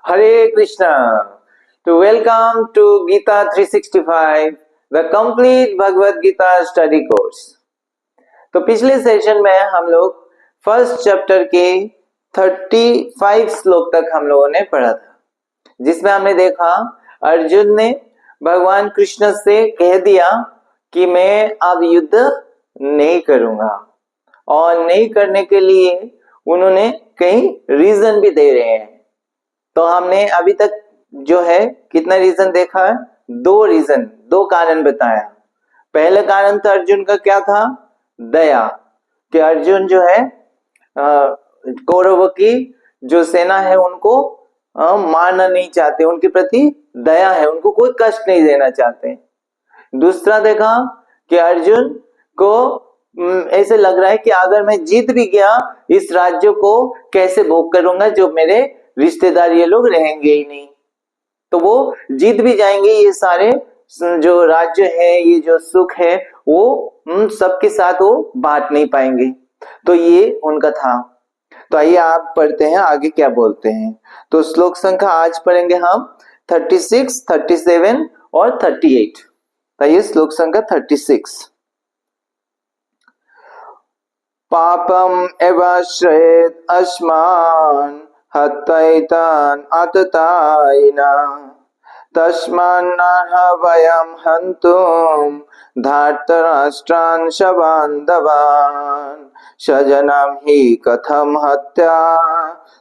Hare Krishna. To welcome to Gita 365, the complete Bhagavad Gita study course. तो पिछले session में हम लोग फर्स्ट चैप्टर के 35 श्लोक तक हम लोगों ने पढ़ा था, जिसमें हमने देखा अर्जुन ने भगवान कृष्ण से कह दिया कि मैं अब युद्ध नहीं करूंगा, और नहीं करने के लिए उन्होंने कई रीजन भी दे रहे हैं। तो हमने अभी तक जो है कितना रीजन देखा है? दो कारण बताया। पहला कारण था अर्जुन का क्या था? दया, कि अर्जुन जो है कौरवों की जो सेना है उनको मारना नहीं चाहते, उनके प्रति दया है, उनको कोई कष्ट नहीं देना चाहते। दूसरा देखा कि अर्जुन को ऐसे लग रहा है कि अगर मैं जीत भी गया इस राज्य को कैसे भोग करूंगा, जो मेरे रिश्तेदार ये लोग रहेंगे ही नहीं। तो वो जीत भी जाएंगे, ये सारे जो राज्य है, ये जो सुख है, वो सबके साथ वो बांट नहीं पाएंगे। तो ये उनका था। तो आइए आप पढ़ते हैं आगे क्या बोलते हैं। तो श्लोक संख्या आज पढ़ेंगे हम 36, 37 और 38। तो ये श्लोक संख्या 36। पापम एवाश्रयेत अस्मान् हत्वैतान् आततायिना तस्मान्नर्ह वयं हन्तुं धार्तराष्ट्रान् शबान्धवान् स्वजनं हि कथं हत्या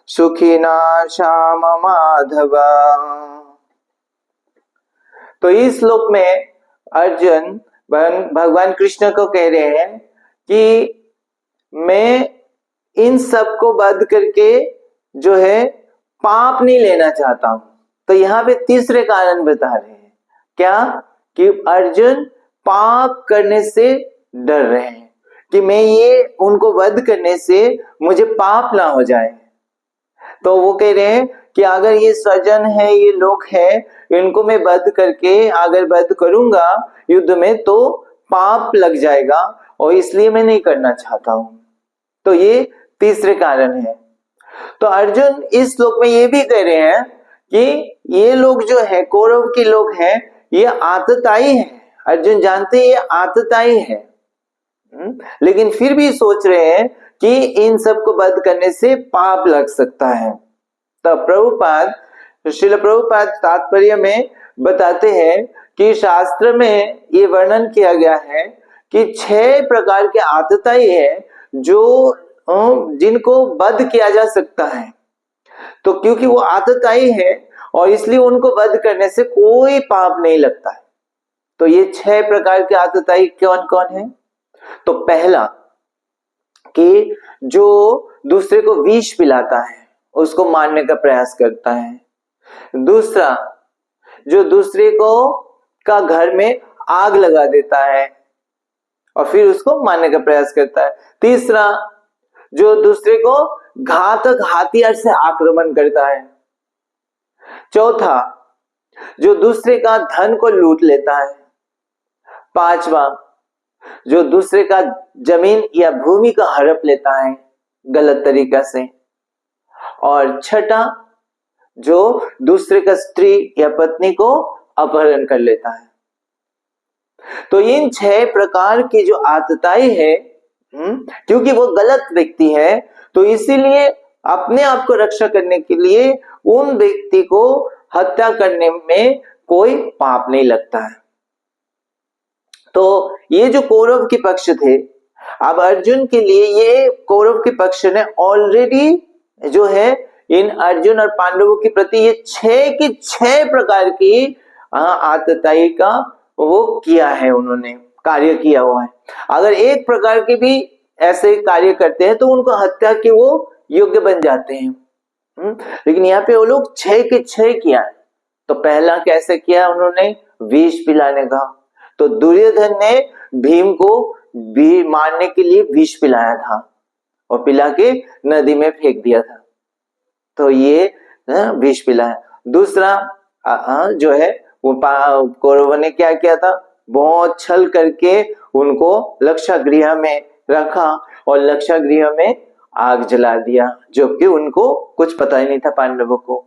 सुखिना श्याम माधव। तो इस श्लोक में अर्जुन भगवान कृष्ण को कह रहे हैं कि मैं इन सबको वध करके जो है पाप नहीं लेना चाहता हूं। तो यहाँ पे तीसरे कारण बता रहे हैं क्या? कि अर्जुन पाप करने से डर रहे हैं, कि मैं ये उनको वध करने से मुझे पाप ना हो जाए। तो वो कह रहे हैं कि अगर ये स्वजन है, ये लोग हैं, इनको मैं वध करके अगर वध करूंगा युद्ध में तो पाप लग जाएगा, और इसलिए मैं नहीं करना चाहता हूं। तो ये तीसरे कारण है। तो अर्जुन इस श्लोक में ये भी कह रहे हैं कि ये लोग जो है, कौरव के लोग हैं, ये आतताई हैं। अर्जुन जानते हैं ये आतताई है, लेकिन फिर भी सोच रहे हैं कि इन सबको वध करने से पाप लग सकता है। तो श्रील प्रभुपाद तात्पर्य में बताते हैं कि शास्त्र में ये वर्णन किया गया है कि 6 प्रकार के आतताई है जो जिनको वध किया जा सकता है। तो क्योंकि वो आतताई है और इसलिए उनको वध करने से कोई पाप नहीं लगता है। तो ये 6 प्रकार के आतताई कौन कौन है? तो पहला कि जो दूसरे को विष पिलाता है, उसको मारने का प्रयास करता है। दूसरा, जो दूसरे को का घर में आग लगा देता है और फिर उसको मारने का प्रयास करता है। तीसरा, जो दूसरे को घातक हथियार से आक्रमण करता है। चौथा, जो दूसरे का धन को लूट लेता है। पांचवा, जो दूसरे का जमीन या भूमि को हड़प लेता है गलत तरीका से। और छठा, जो दूसरे का स्त्री या पत्नी को अपहरण कर लेता है। तो इन 6 प्रकार की जो आतताई है, क्योंकि वो गलत व्यक्ति है, तो इसीलिए अपने आप को रक्षा करने के लिए उन व्यक्ति को हत्या करने में कोई पाप नहीं लगता है। तो ये जो कौरव के पक्ष थे, अब अर्जुन के लिए ये कौरव के पक्ष ने ऑलरेडी जो है इन अर्जुन और पांडवों के प्रति ये 6 की 6 प्रकार की आतताई का वो किया है, उन्होंने कार्य किया हुआ है। अगर एक प्रकार के भी ऐसे कार्य करते हैं तो उनको हत्या के वो योग्य बन जाते हैं। लेकिन यहाँ पे वो लोग 6 के 6 किया है। तो पहला कैसे किया उन्होंने? विष पिलाने का। तो दुर्योधन ने भीम को भी मारने के लिए विष पिलाया था और पिला के नदी में फेंक दिया था। तो ये विष पिलाया। दूसरा जो है वो कौरवों ने क्या किया था? बहुत छल करके उनको लक्षागृह में रखा और लक्षागृह में आग जला दिया, जबकि उनको कुछ पता ही नहीं था पांडवों को।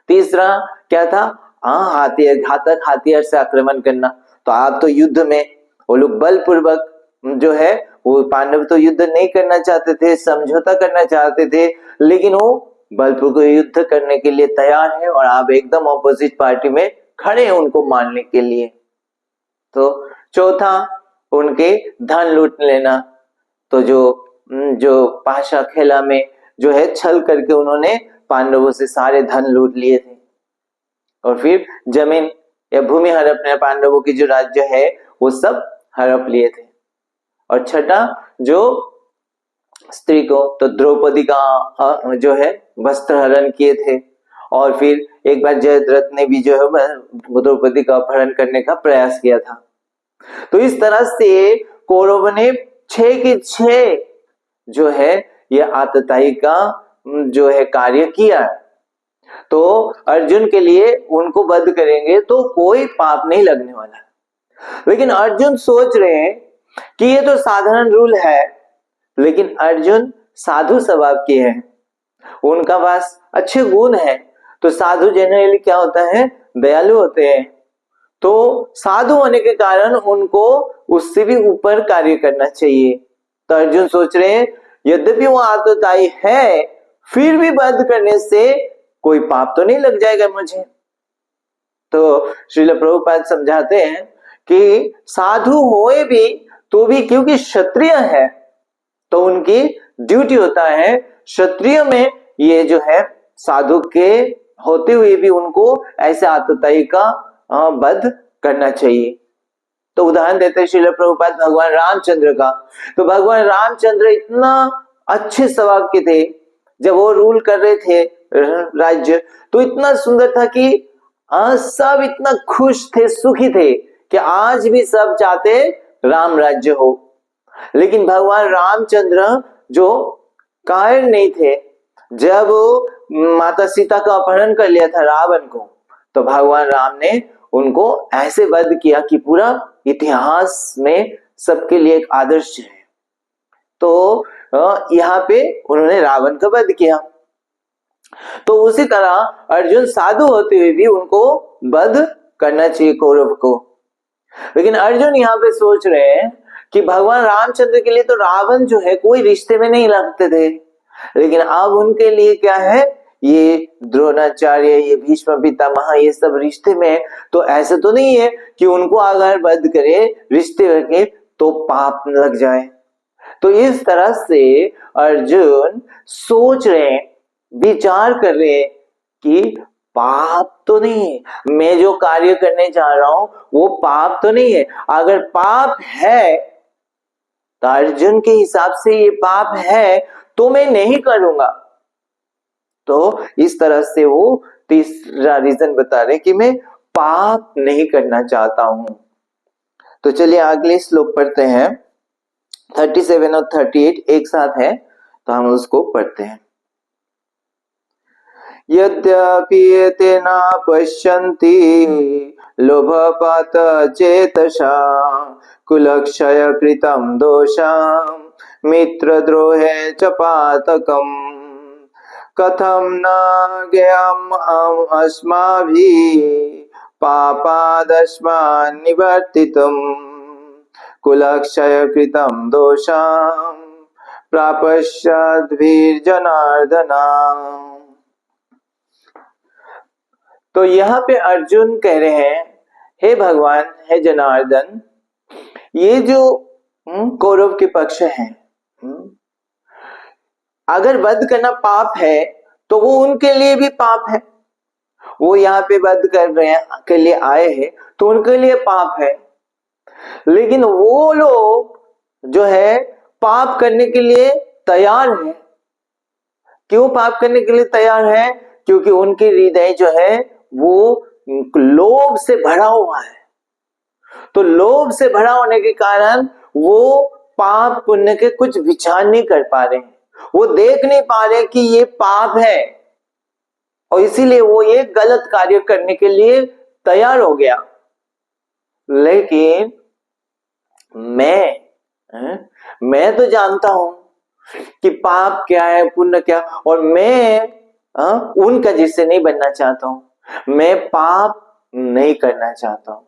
तीसरा क्या था, हाथियार, घातक हाथियार से आक्रमण करना। तो आप तो युद्ध में, वो लोग बलपूर्वक जो है, वो पांडव तो युद्ध नहीं करना चाहते थे, समझौता करना चाहते थे, लेकिन वो बलपूर्वक युद्ध करने के लिए तैयार है और आप एकदम ऑपोजिट पार्टी में खड़े हैं उनको मारने के लिए। तो चौथा, उनके धन लूट लेना। तो जो पाशा खेला में जो है छल करके उन्होंने पांडवों से सारे धन लूट लिए थे, और फिर जमीन या भूमि हड़पने, पांडवों की जो राज्य है वो सब हड़प लिए थे। और छठा, जो स्त्री को, तो द्रौपदी का जो है वस्त्र हरण किए थे, और फिर एक बार जयद्रथ ने भी जो है द्रौपदी का अपहरण करने का प्रयास किया था। तो इस तरह से कौरवों ने 6 के 6 जो है ये आतताई का जो है कार्य किया। तो अर्जुन के लिए उनको वध करेंगे तो कोई पाप नहीं लगने वाला, लेकिन अर्जुन सोच रहे हैं कि ये तो साधारण रूल है, लेकिन अर्जुन साधु स्वभाव के हैं, उनका पास अच्छे गुण है। तो साधु जनरली क्या होता है, दयालु होते हैं। तो साधु होने के कारण उनको उससे भी ऊपर कार्य करना चाहिए। तो अर्जुन सोच रहे हैं यद्यपि वो आतताई है, फिर भी वध करने से कोई पाप तो नहीं लग जाएगा मुझे। तो श्रील प्रभुपाद समझाते हैं कि साधु होए भी तो भी क्योंकि क्षत्रिय है, तो उनकी ड्यूटी होता है क्षत्रिय में ये जो है साधु के होते हुए भी उनको ऐसे आतताई का वध करना चाहिए। तो उदाहरण देते हैं श्रील प्रभुपाद भगवान रामचंद्र का। तो भगवान रामचंद्र इतना अच्छे स्वभाव के थे, जब वो रूल कर रहे थे राज्य, तो इतना सुंदर था कि सब इतना खुश थे, सुखी थे कि आज भी सब चाहते राम राज्य हो। लेकिन भगवान रामचंद्र जो कायर नहीं थे, जब माता सीता का अपहरण कर लिया था रावण को, तो भगवान राम ने उनको ऐसे वध किया कि पूरा इतिहास में सबके लिए एक आदर्श है। तो यहाँ पे उन्होंने रावण का वध किया। तो उसी तरह अर्जुन साधु होते हुए भी उनको वध करना चाहिए कौरव को। लेकिन अर्जुन यहाँ पे सोच रहे हैं कि भगवान रामचंद्र के लिए तो रावण जो है कोई रिश्ते में नहीं लगते थे, लेकिन अब उनके लिए क्या है, ये द्रोणाचार्य, ये भीष्म पितामह, ये सब रिश्ते में। तो ऐसे तो नहीं है कि उनको अगर वध करे रिश्ते करके तो पाप लग जाए। तो इस तरह से अर्जुन सोच रहे हैं, विचार कर रहे हैं कि पाप तो नहीं है, मैं जो कार्य करने जा रहा हूं वो पाप तो नहीं है। अगर पाप है तो अर्जुन के हिसाब से ये पाप है तो मैं नहीं करूंगा। तो इस तरह से वो तीसरा रीजन बता रहे कि मैं पाप नहीं करना चाहता हूं। तो चलिए अगले श्लोक पढ़ते हैं। 37 और 38 एक साथ है, तो हम उसको पढ़ते हैं। यद्यपि एते न पश्यन्ति लोभपात चेतसा कुलक्षय कृतं दोषं मित्रद्रोहे च पातकम् कथं न ज्ञेयम् अस्माभिः पापादस्मान् निवर्तितुम् कुलक्षय कृतं दोषं प्रापश्यद्भिर्जनार्दन। तो यहाँ पे अर्जुन कह रहे हैं, हे भगवान, हे जनार्दन, ये जो कौरव के पक्ष हैं, अगर वध करना पाप है तो वो उनके लिए भी पाप है। वो यहाँ पे वध कर रहे हैं, के लिए आए हैं, तो उनके लिए पाप है। लेकिन वो लोग जो है पाप करने के लिए तैयार हैं। क्यों पाप करने के लिए तैयार है? क्योंकि उनकी हृदय जो है वो लोभ से भरा हुआ है। तो लोभ से भरा होने के कारण वो पाप पुण्य के कुछ विचार नहीं कर पा रहे हैं, वो देख नहीं पा रहे कि ये पाप है, और इसीलिए वो ये गलत कार्य करने के लिए तैयार हो गया। लेकिन मैं तो जानता हूं कि पाप क्या है, पुण्य क्या, और मैं उनका जैसे नहीं बनना चाहता हूँ, मैं पाप नहीं करना चाहता हूँ।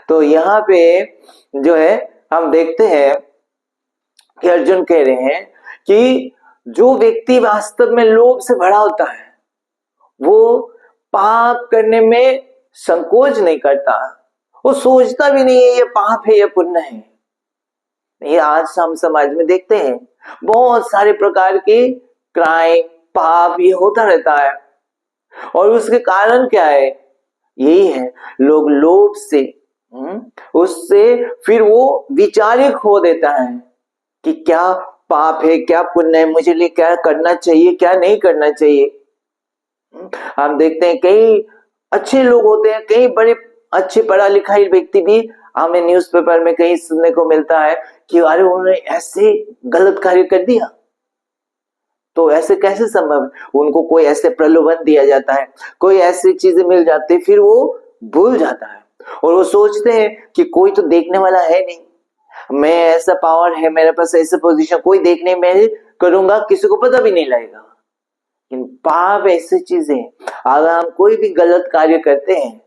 तो यहाँ पे जो है हम देखते हैं कि अर्जुन कह रहे हैं कि जो व्यक्ति वास्तव में लोभ से भरा होता है वो पाप करने में संकोच नहीं करता, वो सोचता भी नहीं है ये पाप है ये पुण्य है। ये आज हम समाज में देखते हैं बहुत सारे प्रकार के क्राइम पाप ये होता रहता है, और उसके कारण क्या है, यही है लोग लोभ से उससे फिर वो विचार खो देता है कि क्या पाप है क्या पुण्य है, मुझे लिए क्या करना चाहिए क्या नहीं करना चाहिए। हम देखते हैं कई अच्छे लोग होते हैं, कई बड़े अच्छे पढ़ा लिखा व्यक्ति भी हमें न्यूज़पेपर में कहीं सुनने को मिलता है कि अरे उन्होंने ऐसे गलत कार्य कर दिया। तो ऐसे कैसे संभव है, उनको कोई ऐसे प्रलोभन दिया जाता है, कोई ऐसी चीजें मिल जाती है, फिर वो भूल जाता है और वो सोचते हैं कि कोई तो देखने वाला है नहीं, मैं ऐसा पावर है मेरे पास, ऐसा पोजीशन, कोई देखने में करूंगा किसी को पता भी नहीं लगेगा। लेकिन पाप ऐसी चीज है, अगर हम कोई भी गलत कार्य करते हैं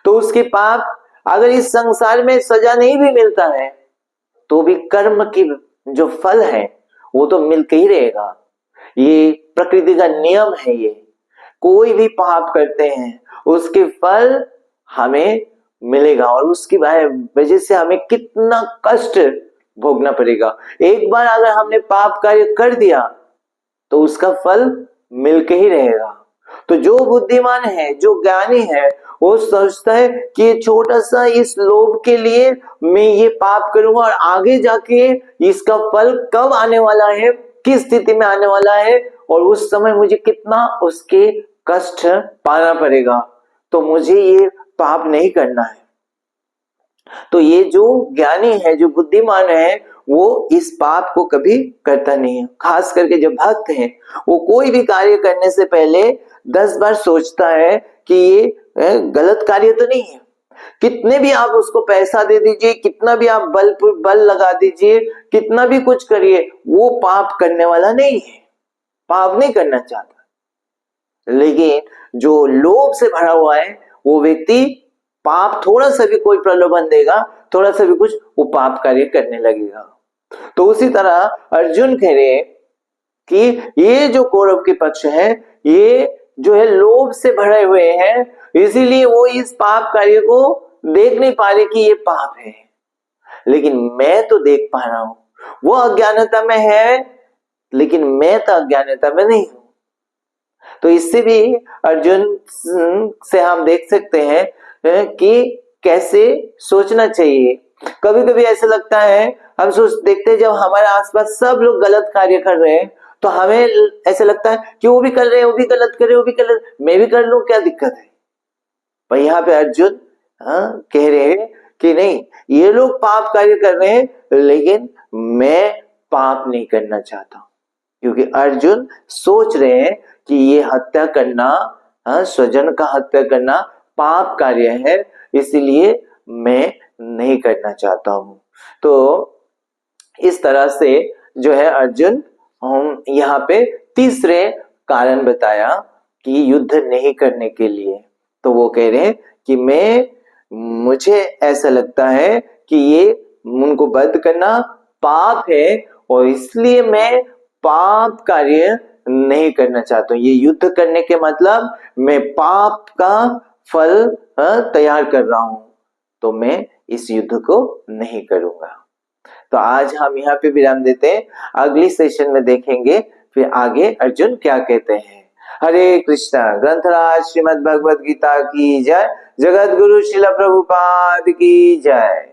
तो उसके पाप अगर इस संसार में सजा नहीं भी मिलता है तो भी कर्म की जो फल है वो तो मिलके ही रहेगा। ये प्रकृति का नियम है, ये कोई भी पाप करते हैं उसके फल हमें मिलेगा और उसकी वजह से हमें कितना कष्ट भोगना पड़ेगा। एक बार अगर हमने पाप कार्य कर दिया तो उसका फल मिलके ही रहेगा। तो जो बुद्धिमान है जो ज्ञानी है वो सोचता है कि ये छोटा सा इस लोभ के लिए मैं ये पाप करूंगा और आगे जाके इसका फल कब आने वाला है, किस स्थिति में आने वाला है और उस समय मुझे कितना उसके कष्ट पाना पड़ेगा, तो मुझे ये पाप नहीं करना है। तो ये जो ज्ञानी है जो बुद्धिमान है वो इस पाप को कभी करता नहीं है। खास करके जो भक्त है वो कोई भी कार्य करने से पहले 10 बार सोचता है कि ये गलत कार्य तो नहीं है। कितने भी आप उसको पैसा दे दीजिए, कितना भी आप बल लगा दीजिए, कितना भी कुछ करिए, वो पाप करने वाला नहीं है, पाप नहीं करना चाहता। लेकिन जो लोभ से भरा हुआ है वो व्यक्ति पाप थोड़ा सा भी कोई प्रलोभन देगा, थोड़ा सा भी कुछ, वो पाप कार्य करने लगेगा। तो उसी तरह अर्जुन कह रहे कि ये जो कौरव के पक्ष है ये जो है लोभ से भरे हुए हैं, इसीलिए वो इस पाप कार्य को देख नहीं पा रहे कि ये पाप है। लेकिन मैं तो देख पा रहा हूं, वो अज्ञानता में है लेकिन मैं तो अज्ञानता में नहीं हूं। तो इससे भी अर्जुन से हम देख सकते हैं कि कैसे सोचना चाहिए। कभी कभी ऐसा लगता है, हम देखते हैं जब हमारे आसपास सब लोग गलत कार्य कर रहे हैं तो हमें ऐसा लगता है कि वो भी कर रहे हैं, वो भी गलत कर रहे हैं, वो भी गलत, मैं भी कर लूं, क्या दिक्कत है। पर यहाँ पे अर्जुन कह रहे हैं कि नहीं, ये लोग पाप कार्य कर रहे हैं लेकिन मैं पाप नहीं करना चाहता, क्योंकि अर्जुन सोच रहे हैं कि ये हत्या करना, स्वजन का हत्या करना पाप कार्य है, इसलिए मैं नहीं करना चाहता हूं। तो इस तरह से जो है अर्जुन हम यहाँ पे तीसरे कारण बताया कि युद्ध नहीं करने के लिए। तो वो कह रहे हैं कि मुझे ऐसा लगता है कि ये उनको वध करना पाप है और इसलिए मैं पाप कार्य नहीं करना चाहता हूं। ये युद्ध करने के मतलब मैं पाप का फल तैयार कर रहा हूं, तो मैं इस युद्ध को नहीं करूंगा। तो आज हम यहाँ पे विराम देते हैं, अगली सेशन में देखेंगे फिर आगे अर्जुन क्या कहते हैं। हरे कृष्णा। ग्रंथराज श्रीमद् भगवद गीता की जय। जगत गुरु श्रील प्रभुपाद की जय।